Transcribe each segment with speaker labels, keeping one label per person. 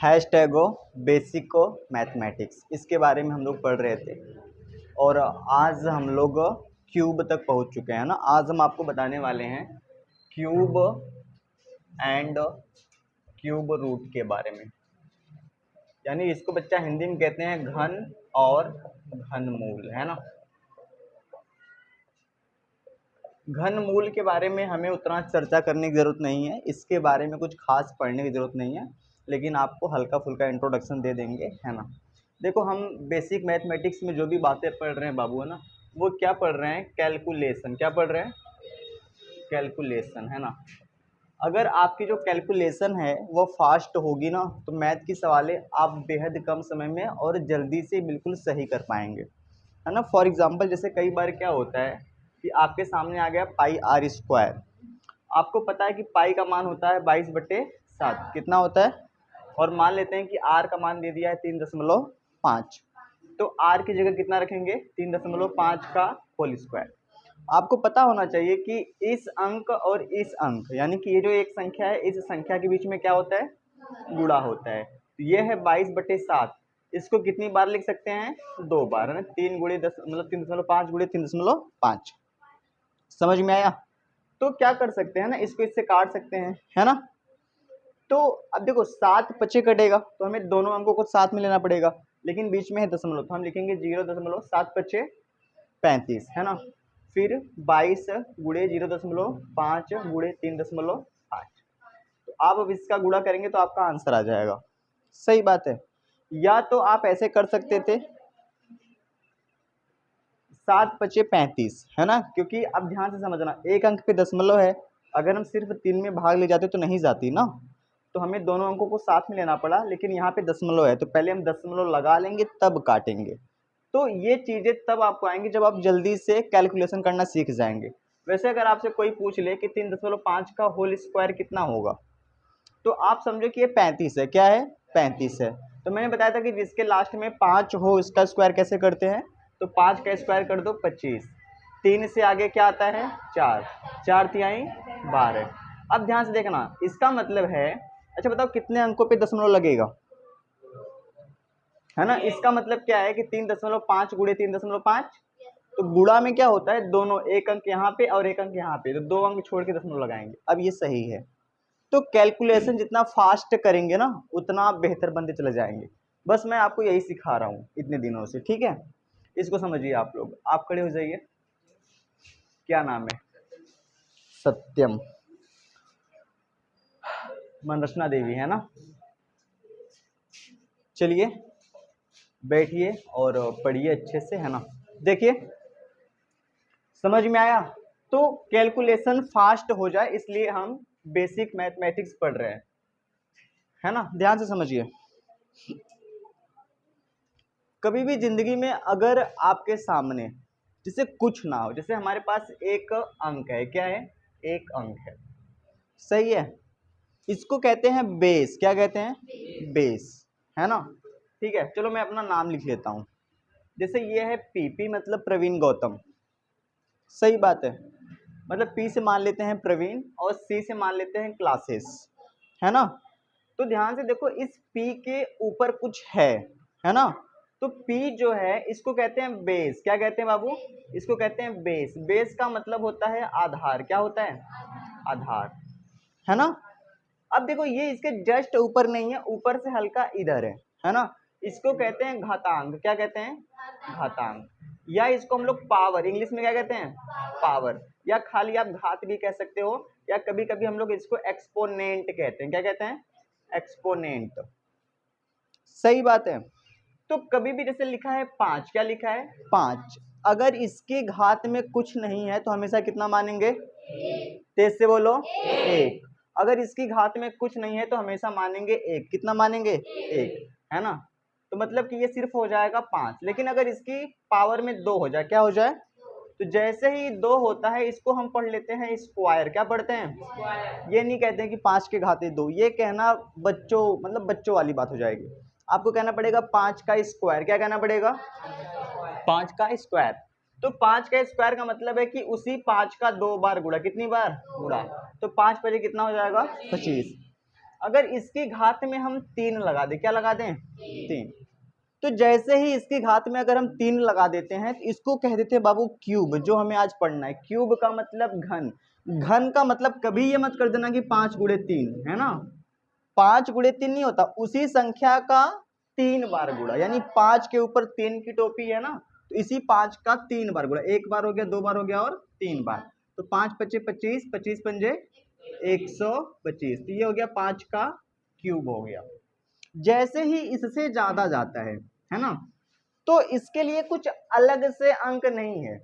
Speaker 1: हैशटैगो बेसिको mathematics, इसके बारे में हम लोग पढ़ रहे थे और आज हम लोग क्यूब तक पहुंच चुके हैं ना। आज हम आपको बताने वाले हैं क्यूब एंड क्यूब रूट के बारे में, यानी इसको बच्चा हिंदी में कहते हैं घन और घनमूल, है ना। घनमूल के बारे में हमें उतना चर्चा करने की ज़रूरत नहीं है, इसके बारे में कुछ खास पढ़ने की ज़रूरत नहीं है, लेकिन आपको हल्का फुल्का इंट्रोडक्शन दे देंगे, है ना। देखो, हम बेसिक मैथमेटिक्स में जो भी बातें पढ़ रहे हैं बाबू, है ना, वो क्या पढ़ रहे हैं? कैलकुलेशन। क्या पढ़ रहे हैं? कैलकुलेशन, है ना। अगर आपकी जो कैलकुलेशन है वो फास्ट होगी ना, तो मैथ की सवालें आप बेहद कम समय में और जल्दी से बिल्कुल सही कर पाएंगे, है ना। फॉर एग्जांपल, जैसे कई बार क्या होता है कि आपके सामने आ गया पाई आर स्क्वायर। आपको पता है कि पाई का मान होता है 22/7, कितना होता है? और मान लेते हैं कि आर का मान दे दिया है 3.5, तो आर की जगह कितना रखेंगे? 3.5 का होल स्क्वायर। आपको पता होना चाहिए कि इस अंक और इस अंक, यानी कि ये जो एक संख्या है, इस संख्या के बीच में क्या होता है? गुणा होता है। तो ये है 22/7, इसको कितनी बार लिख सकते हैं? 2 बार, है ना। 3 गुणे 10 मतलब 3.5 गुणे 3.5। समझ में आया? तो क्या कर सकते हैं ना, इसको इससे काट सकते हैं, है ना। तो अब देखो, 7 पचे कटेगा तो हमें दोनों अंकों को साथ में लेना पड़ेगा, लेकिन बीच में है दशमलव, तो हम लिखेंगे 0.7 पचे 35, है ना। फिर 22 गुणे 0.5 गुणे 3.8, तो आप अब इसका गुणा करेंगे तो आपका आंसर आ जाएगा। सही बात है। या तो आप ऐसे कर सकते थे, 7 पचे 35, है ना, क्योंकि अब ध्यान से समझना, एक अंक पे दशमलव है, अगर हम सिर्फ 3 में भाग ले जाते तो नहीं जाती ना, तो हमें दोनों अंकों को साथ में लेना पड़ा, लेकिन यहाँ पे दशमलव है तो पहले हम दशमलव लगा लेंगे तब काटेंगे। तो ये चीज़ें तब आपको आएंगी जब आप जल्दी से कैलकुलेशन करना सीख जाएंगे। वैसे अगर आपसे कोई पूछ ले कि 3.5 का होल स्क्वायर कितना होगा, तो आप समझो कि ये 35 है। क्या है? 35 है। तो मैंने बताया था कि जिसके लास्ट में 5 हो उसका स्क्वायर कैसे करते हैं, तो 5 का स्क्वायर कर दो 25, 3 से आगे क्या आता है? 4, 4 तिहाई 12। अब ध्यान से देखना, इसका मतलब है, अच्छा बताओ कितने अंकों पे दशमलव लगेगा, है ना। इसका मतलब क्या है कि 3.5 गुणे 3.5, तो गुणा में क्या होता है? दोनों, एक अंक यहाँ पे और एक अंक यहाँ पे, तो 2 अंक छोड़ के दशमलव लगाएंगे। अब ये सही है। तो कैलकुलेशन जितना फास्ट करेंगे ना, उतना बेहतर बनते चले जाएंगे। बस मैं आपको यही सिखा रहा हूँ इतने दिनों से, ठीक है। इसको समझिए आप लोग। आप खड़े हो जाइए। क्या नाम है? सत्यम। मनरचना देवी, है ना। चलिए बैठिए और पढ़िए अच्छे से, है ना। देखिए, समझ में आया? तो कैलकुलेशन फास्ट हो जाए इसलिए हम बेसिक मैथमेटिक्स पढ़ रहे हैं, है ना। ध्यान से समझिए। कभी भी जिंदगी में अगर आपके सामने जैसे कुछ ना हो, जैसे हमारे पास एक अंक है, क्या है? एक अंक है, सही है। इसको कहते हैं बेस। क्या कहते हैं? बेस, है ना। ठीक है, चलो मैं अपना नाम लिख लेता हूं। जैसे ये है पी, पी मतलब प्रवीण गौतम, सही बात है। मतलब पी से मान लेते हैं प्रवीण और सी से मान लेते हैं क्लासेस, है ना। तो ध्यान से देखो, इस पी के ऊपर कुछ है ना। तो पी जो है इसको कहते हैं बेस। क्या कहते हैं बाबू? इसको कहते हैं बेस। बेस का मतलब होता है आधार। क्या होता है? आधार, है ना। अब देखो, ये इसके जस्ट ऊपर नहीं है, ऊपर से हल्का इधर है ना। इसको कहते हैं घातांक। क्या कहते हैं? घातांक। या इसको हम लोग पावर, इंग्लिश में क्या कहते हैं? पावर। या खाली आप घात भी कह सकते हो, या कभी कभी हम लोग इसको एक्सपोनेंट कहते हैं। क्या कहते हैं? एक्सपोनेंट। सही बात है। तो कभी भी जैसे लिखा है 5, क्या लिखा है? 5। अगर इसके घात में कुछ नहीं है तो हमेशा कितना मानेंगे? तेज से बोलो, 1। अगर इसकी घात में कुछ नहीं है तो हमेशा मानेंगे 1। कितना मानेंगे? 1, है ना। तो मतलब कि ये सिर्फ हो जाएगा 5, लेकिन अगर इसकी पावर में 2 हो जाए, क्या हो जाए? तो जैसे ही 2 होता है इसको हम पढ़ लेते हैं स्क्वायर। क्या पढ़ते हैं? ये नहीं कहते हैं कि 5 के घाते 2, ये कहना बच्चों, मतलब बच्चों वाली बात हो जाएगी। आपको कहना पड़ेगा 5 का स्क्वायर। क्या कहना पड़ेगा? 5 का स्क्वायर। तो 5 का स्क्वायर का मतलब है कि उसी 5 का 2 बार गुणा। कितनी बार? गुणा। तो 5 पचे कितना हो जाएगा? 25। अगर इसकी घात में हम 3 लगा दें, क्या लगा दें? 3। तो जैसे ही इसकी घात में अगर हम 3 लगा देते हैं तो इसको कह देते हैं बाबू क्यूब, जो हमें आज पढ़ना है। क्यूब का मतलब घन, घन का मतलब कभी ये मत कर देना कि 5 गुणे 3, है ना। 5 गुणे 3 नहीं होता, उसी संख्या का 3 बार गुणा, यानी 5 के ऊपर 3 की टोपी है ना, तो इसी 5 का 3 बार गुणा। 1 बार हो गया, 2 बार हो गया और 3 बार। तो 5 पचे 25, 25 पंजे 125, तो ये हो गया 5 का क्यूब हो गया। जैसे ही इससे ज्यादा जाता है ना, तो इसके लिए कुछ अलग से अंक नहीं है,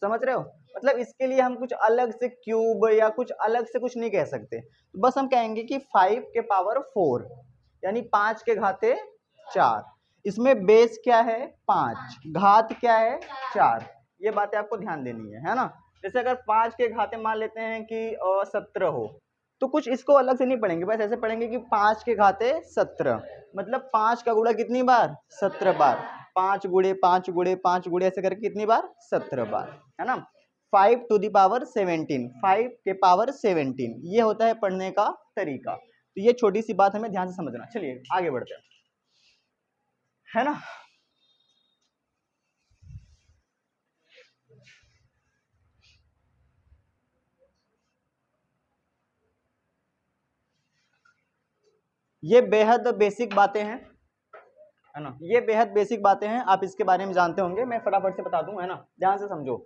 Speaker 1: समझ रहे हो। मतलब इसके लिए हम कुछ अलग से क्यूब या कुछ अलग से कुछ नहीं कह सकते, तो बस हम कहेंगे कि 5 के पावर 4, यानी 5 के घाते 4। इसमें बेस क्या है? 5, घात क्या है? 4। ये बातें आपको ध्यान देनी है ना। जैसे अगर 5 के घाते मान लेते हैं कि 17 हो, तो कुछ इसको अलग से नहीं पढ़ेंगे, बस ऐसे पढ़ेंगे कि 5 के घाते 17, मतलब 5 का गुणा कितनी बार? 17 बार। 5 गुणे 5 गुणे 5 गुणे ऐसे करके कितनी बार? 17 बार, है ना। 5 टू द पावर 17, 5 के पावर 17, ये होता है पढ़ने का तरीका। तो ये छोटी सी बात हमें ध्यान से समझना। चलिए आगे बढ़ते हैं, है ना। ये बेहद बेसिक बातें हैं, है ना। ये बेहद बेसिक बातें हैं, आप इसके बारे में जानते होंगे, मैं फटाफट से बता दूं, है ना। ध्यान से समझो।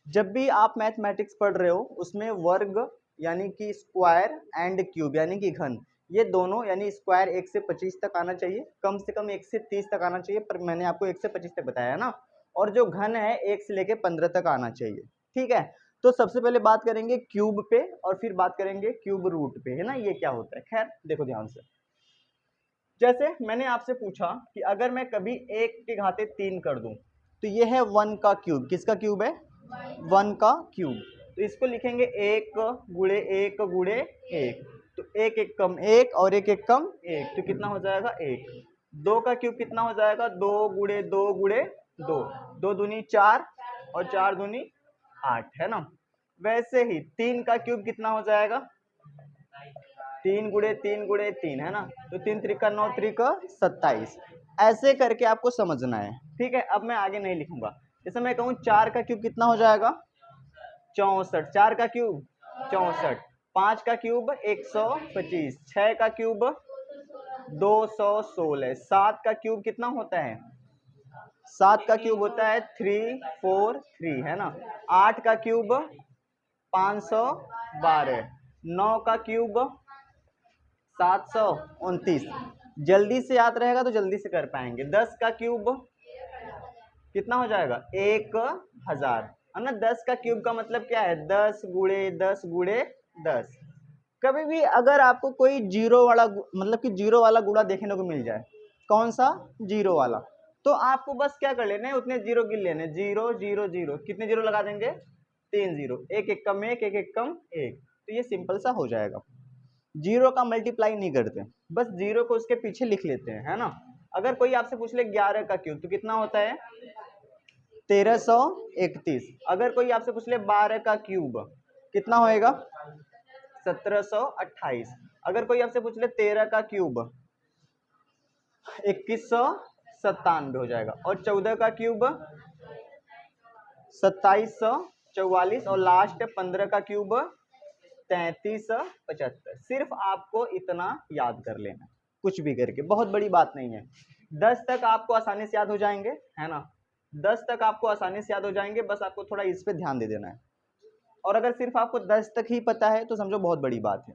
Speaker 1: जब भी आप मैथमेटिक्स पढ़ रहे हो, उसमें वर्ग यानी कि स्क्वायर एंड क्यूब यानी कि घन, ये दोनों, यानी स्क्वायर 1 से 25 तक आना चाहिए, कम से कम 1 से 30 तक आना चाहिए, पर मैंने आपको 1 से 25 तक बताया है ना। और जो घन है 1 से लेके 15 तक आना चाहिए, ठीक है। तो सबसे पहले बात करेंगे क्यूब पे, और फिर बात करेंगे क्यूब रूट पे, है ना, ये क्या होता है। खैर देखो ध्यान से, जैसे मैंने आपसे पूछा कि अगर मैं कभी 1 के घाते 3 कर दूं, तो ये है 1 का क्यूब। किसका क्यूब है? 1 का क्यूब। तो इसको लिखेंगे 1 गुणे 1 गुणे 1, तो 1 1 कम 1 और 1 1 कम 1, तो कितना हो जाएगा? 1। 2 का क्यूब कितना हो जाएगा? 2 गुणे 2 गुणे 2, 2 दूनी 4 और 4 दूनी 8, है ना। वैसे ही 3 का क्यूब कितना हो जाएगा? 3 गुणे 3 गुणे 3, है ना। तो 3 त्रिका 9 त्रिका 27, ऐसे करके आपको समझना है, ठीक है। अब मैं आगे नहीं लिखूंगा। जैसे मैं कहूँ 4 का क्यूब कितना हो जाएगा? 64, 4 का क्यूब 64, 5 का क्यूब 125, 6 का क्यूब 216, 7 का क्यूब कितना होता है? 7 का क्यूब होता है 343, है ना। 8 का क्यूब 512, 9 का क्यूब 729। जल्दी से याद रहेगा तो जल्दी से कर पाएंगे। 10 का क्यूब कितना हो जाएगा? 1000, है ना। 10 का क्यूब का मतलब क्या है? 10 गुणे 10 गुणे 10। कभी भी अगर आपको कोई जीरो वाला, मतलब कि जीरो वाला गुणा देखने को मिल जाए, कौन सा? जीरो वाला, तो आपको बस क्या कर लेना है? उतने जीरो गिन लेने, 0 0 0, कितने जीरो लगा देंगे? 3 जीरो, 1 1 कम 1 1 1 कम 1, तो ये सिंपल सा हो जाएगा। जीरो का मल्टीप्लाई नहीं करते, बस जीरो को उसके पीछे लिख लेते हैं, है ना। अगर कोई आपसे पूछ ले 11 का क्यूब, तो कितना होता है? 1331। अगर कोई आपसे पूछ ले 12 का क्यूब, कितना होएगा? 1728। अगर कोई आपसे पूछ ले 13 का क्यूब, 2197 हो जाएगा। और 14 का क्यूब 2744, और लास्ट 15 का क्यूब 3375। सिर्फ आपको इतना याद कर लेना, कुछ भी करके, बहुत बड़ी बात नहीं है। 10 तक आपको आसानी से याद हो जाएंगे, है ना। 10 तक आपको आसानी से याद हो जाएंगे, बस आपको थोड़ा इस पे ध्यान दे देना है। और अगर सिर्फ आपको 10 तक ही पता है तो समझो बहुत बड़ी बात है।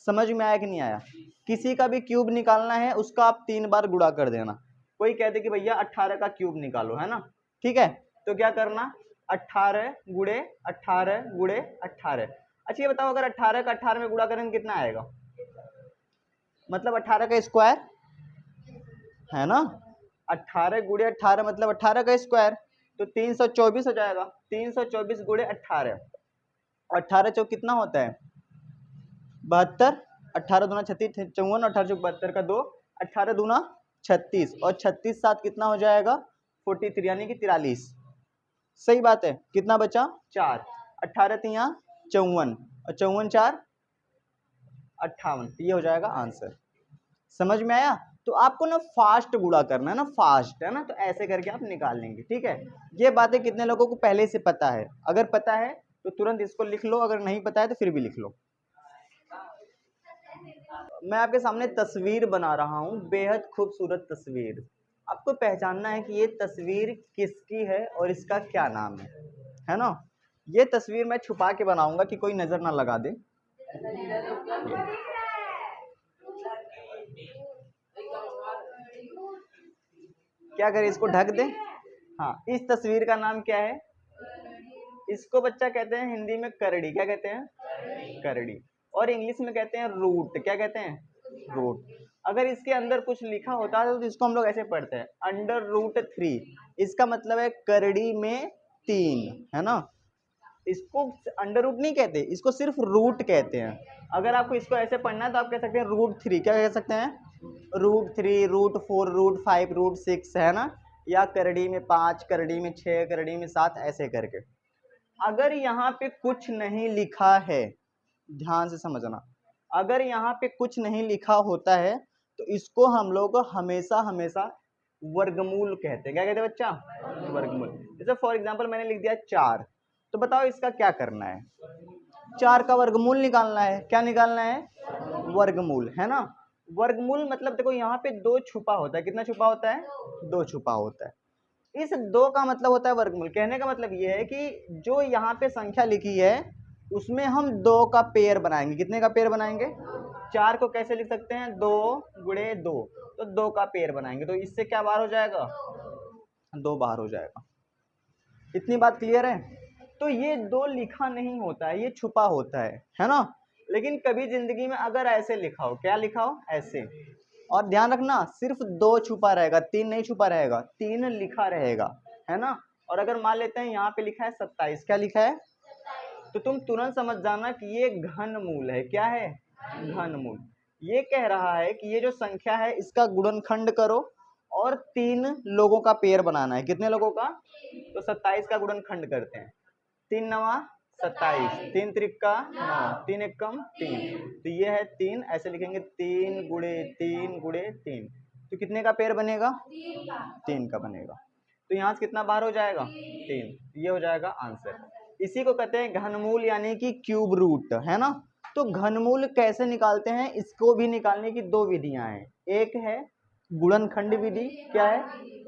Speaker 1: समझ में आया कि नहीं आया? किसी का भी क्यूब निकालना है, उसका आप 3 बार गुणा कर देना। कोई कहते कि भैया 18 का क्यूब निकालो, है ना, ठीक है। तो क्या करना? 18 गुणे 18 गुणे 18। अच्छा ये बताओ, अगर 18 का 18 में गुणा करेंगे कितना आएगा? मतलब 18 का स्क्वायर, है ना। 18 गुणे 18 मतलब 18 का स्क्वायर, तो 324 हो जाएगा। 324 गुणे 18, 18 चौक कितना होता है? 72, 18 दूना 36 54, 18 चौक 72 का 2, 18 दूना 36, और 36 सात कितना हो जाएगा? 43, यानी कि 43। सही बात है। कितना बचा? 4। 18 तिया 54, और 54 4 58, ये हो जाएगा आंसर। समझ में आया? तो आपको ना फास्ट गुणा करना है ना, फास्ट है ना, तो ऐसे करके आप निकाल लेंगे। ठीक है, ये बातें कितने लोगों को पहले से पता है? अगर पता है तो तुरंत इसको लिख लो, अगर नहीं पता है तो फिर भी लिख लो। मैं आपके सामने तस्वीर बना रहा हूँ, बेहद खूबसूरत तस्वीर। आपको पहचानना है कि ये तस्वीर किसकी है और इसका क्या नाम है ना? ये तस्वीर मैं छुपा के बनाऊंगा कि कोई नजर ना लगा दे। क्या करें, इसको ढक दे। हाँ, इस तस्वीर का नाम क्या है? इसको बच्चा कहते हैं हिंदी में करड़ी। क्या कहते हैं? करड़ी। और इंग्लिश में कहते हैं रूट। क्या कहते हैं? रूट। अगर इसके अंदर कुछ लिखा होता है तो इसको हम लोग ऐसे पढ़ते हैं, √3। इसका मतलब है करड़ी में 3, है ना? इसको अंडर रूट नहीं कहते, इसको सिर्फ रूट कहते हैं। अगर आपको इसको ऐसे पढ़ना है तो आप कह सकते हैं √3। क्या कह सकते हैं? √3, √4, √5, √6, है ना? या करड़ी में 5, करड़ी में 6, करड़ी में 7, ऐसे करके। अगर यहाँ पे कुछ नहीं लिखा है, ध्यान से समझना, अगर यहाँ पे कुछ नहीं लिखा होता है तो इसको हम लोग हमेशा हमेशा वर्गमूल कहते हैं। क्या कहते हैं बच्चा? वर्गमूल। जैसे फॉर एग्जांपल मैंने लिख दिया 4, तो बताओ इसका क्या करना है? 4 का वर्गमूल निकालना है। क्या निकालना है? वर्गमूल, है ना? वर्गमूल मतलब देखो यहाँ पे 2 छुपा होता है। कितना छुपा होता है? 2 छुपा होता है। इस 2 का मतलब होता है वर्गमूल। कहने का मतलब ये है कि जो यहाँ पे संख्या लिखी है उसमें हम 2 का पेयर बनाएंगे। कितने का पेयर बनाएंगे? 4 को कैसे लिख सकते हैं? 2 गुणे 2, तो 2 का पेयर बनाएंगे। तो इससे क्या बाहर हो जाएगा? 2 बाहर हो जाएगा। इतनी बात क्लियर है? तो ये 2 लिखा नहीं होता है, ये छुपा होता है ना? लेकिन कभी जिंदगी में अगर ऐसे लिखा हो, क्या लिखा हो? ऐसे। और ध्यान रखना, सिर्फ 2 छुपा रहेगा, 3 नहीं छुपा रहेगा, 3 लिखा रहेगा, है ना? और अगर मान लेते हैं यहाँ पे लिखा है 27। क्या लिखा है? तो तुम तुरंत समझ जाना कि ये घनमूल है। क्या है? घनमूल। ये कह रहा है कि ये जो संख्या है इसका गुणनखंड करो और 3 लोगों का पेयर बनाना है। कितने लोगों का? तो 27 का गुणनखंड करते हैं। 3 नवा 27, 3 त्रिका 9, 3 एकम 3, तो ये है 3। ऐसे लिखेंगे 3 गुणे 3 गुणे 3, तो कितने का पेयर बनेगा? 3 का बनेगा। तो यहाँ से कितना बाहर हो जाएगा? 3। ये हो जाएगा आंसर। इसी को कहते हैं घनमूल, यानी कि क्यूब रूट, है ना? तो घनमूल कैसे निकालते हैं? इसको भी निकालने की 2 विधियां हैं। एक है गुणनखंड विधि, क्या है?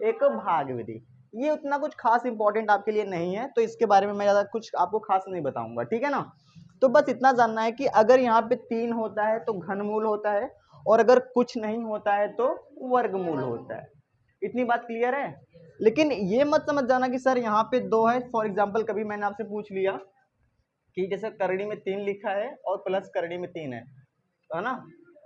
Speaker 1: एक भाग विधि। ये उतना कुछ खास इंपॉर्टेंट आपके लिए नहीं है, तो इसके बारे में मैं ज़्यादा कुछ आपको खास नहीं बताऊंगा। ठीक है ना? तो बस इतना जानना है कि अगर यहाँ पे 3 होता है तो घनमूल होता है, और अगर कुछ नहीं होता है तो वर्गमूल होता है। इतनी बात क्लियर है? लेकिन ये मत समझ जाना कि सर यहाँ पे 2 है। फॉर एग्जाम्पल कभी मैंने आपसे पूछ लिया कि जैसे करड़ी में 3 लिखा है और प्लस करड़ी में 3 है ना?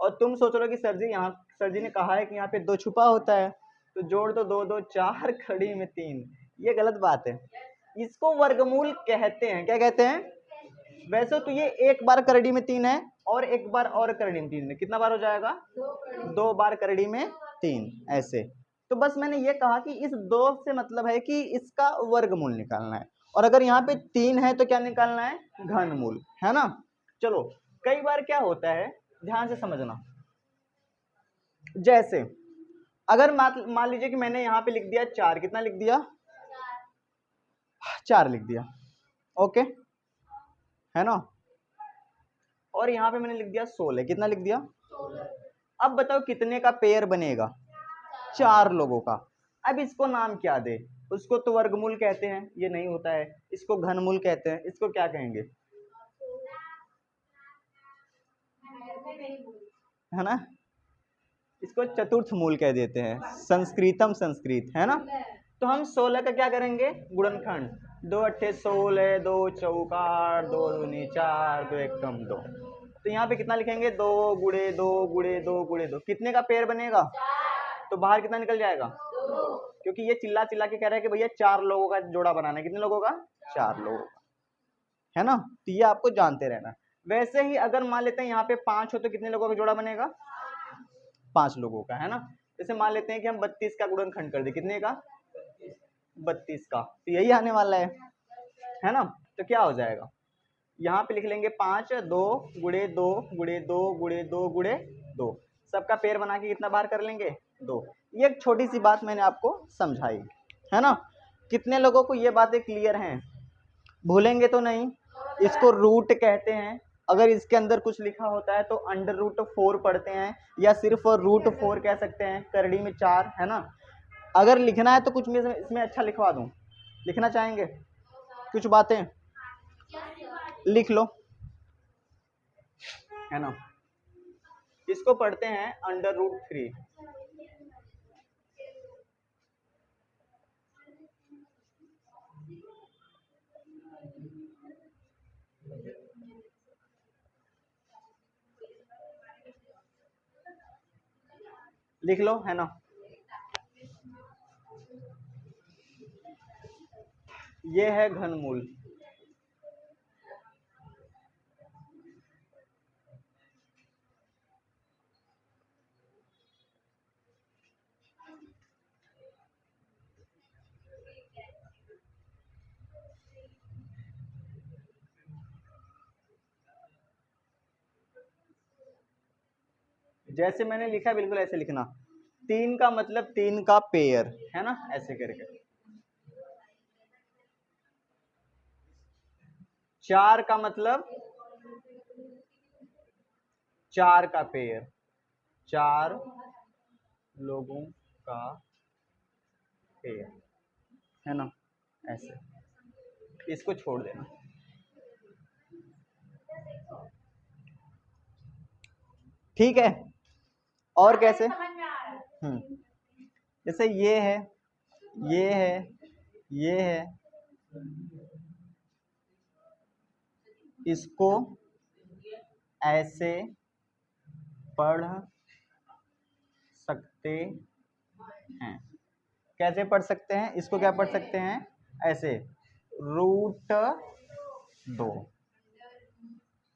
Speaker 1: और तुम सोच रहे हो कि सर जी ने कहा है कि यहाँ पे 2 छुपा होता है, तो जोड़ दो 2 2 4, खड़ी में 3। ये गलत बात है। इसको वर्गमूल कहते हैं। क्या कहते हैं? वैसे तो ये एक बार करड़ी में 3 है और एक बार और करड़ी में 3 है। कितना बार हो जाएगा? 2 बार करड़ी में 3, ऐसे। तो बस मैंने ये कहा कि इस 2 से मतलब है कि इसका वर्गमूल निकालना है, और अगर यहाँ पे 3 है तो क्या निकालना है? घनमूल, है ना? चलो, कई बार क्या होता है, ध्यान से समझना। जैसे अगर मान लीजिए कि मैंने यहाँ पे लिख दिया 4। कितना लिख दिया? 4 लिख दिया, ओके, है ना? और यहाँ पे मैंने लिख दिया 16। कितना लिख दिया? अब बताओ कितने का पेयर बनेगा? 4 लोगों का। अब इसको नाम क्या दे? उसको तो वर्गमूल कहते हैं, ये नहीं होता है। इसको घनमूल कहते हैं। इसको क्या कहेंगे? है ना? इसको चतुर्थ मूल कह देते हैं, संस्कृतम संस्कृत, है ना? तो हम 16 का क्या करेंगे? गुणनखंड। 2 अट्ठे 16, 2 चौका 2 दूनी 4, 2 एकम 2। तो यहाँ पे कितना लिखेंगे? 2 गुणे 2 गुणे 2 गुणे 2। कितने का पेयर बनेगा? तो बाहर कितना निकल जाएगा? 2। क्योंकि ये चिल्ला चिल्ला के कह रहा है कि भैया 4 लोगों का जोड़ा बनाना है। कितने लोगों का? 4 लोगों का, है ना? तो ये आपको जानते रहना। वैसे ही अगर मान लेते हैं यहाँ पे 5 हो तो कितने लोगों का जोड़ा बनेगा? 5 लोगों का, है ना? जैसे मान लेते हैं कि हम 32 का गुणनखंड कर दे। कितने का? 32 का। तो यही आने वाला है ना? तो क्या हो जाएगा? यहाँ पे लिख लेंगे 5, 2 गुणे 2 गुणे 2 गुणे 2 गुणे 2, सबका पेयर बना के कितना बाहर कर लेंगे 2। ये एक छोटी सी बात मैंने आपको समझाई, है ना। कितने लोगों को ये बातें क्लियर हैं? भूलेंगे तो नहीं। इसको रूट कहते हैं। अगर इसके अंदर कुछ लिखा होता है तो √4 पढ़ते हैं, या सिर्फ √4 कह सकते हैं, करड़ी में 4, है ना। अगर लिखना है तो कुछ में इसमें अच्छा लिखवा दूं, लिखना चाहेंगे कुछ बातें लिख लो, है ना। इसको पढ़ते हैं √3। लिख लो, है ना। ये है घनमूल। जैसे मैंने लिखा बिल्कुल ऐसे लिखना। 3 का मतलब 3 का पेयर, है ना, ऐसे करके। 4 का मतलब 4 का पेयर, 4 लोगों का पेयर, है ना, ऐसे। इसको छोड़ देना। ठीक है। और कैसे? जैसे ये है, ये है, ये है, इसको ऐसे पढ़ सकते हैं। कैसे पढ़ सकते हैं? इसको क्या पढ़ सकते हैं? ऐसे, √2,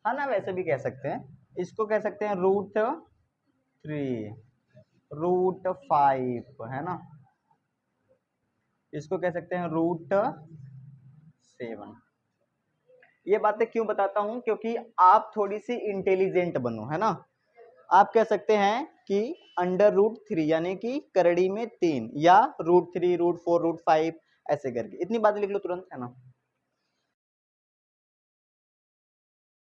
Speaker 1: है ना, वैसे भी कह सकते हैं। इसको कह सकते हैं √3, √5, है ना। इसको कह सकते हैं √7। ये बातें क्यों बताता हूं? क्योंकि आप थोड़ी सी इंटेलिजेंट बनो, है ना। आप कह सकते हैं कि √3 यानी कि करड़ी में 3, या √3, √4, √5 ऐसे करके। इतनी बातें लिख लो तुरंत, है ना।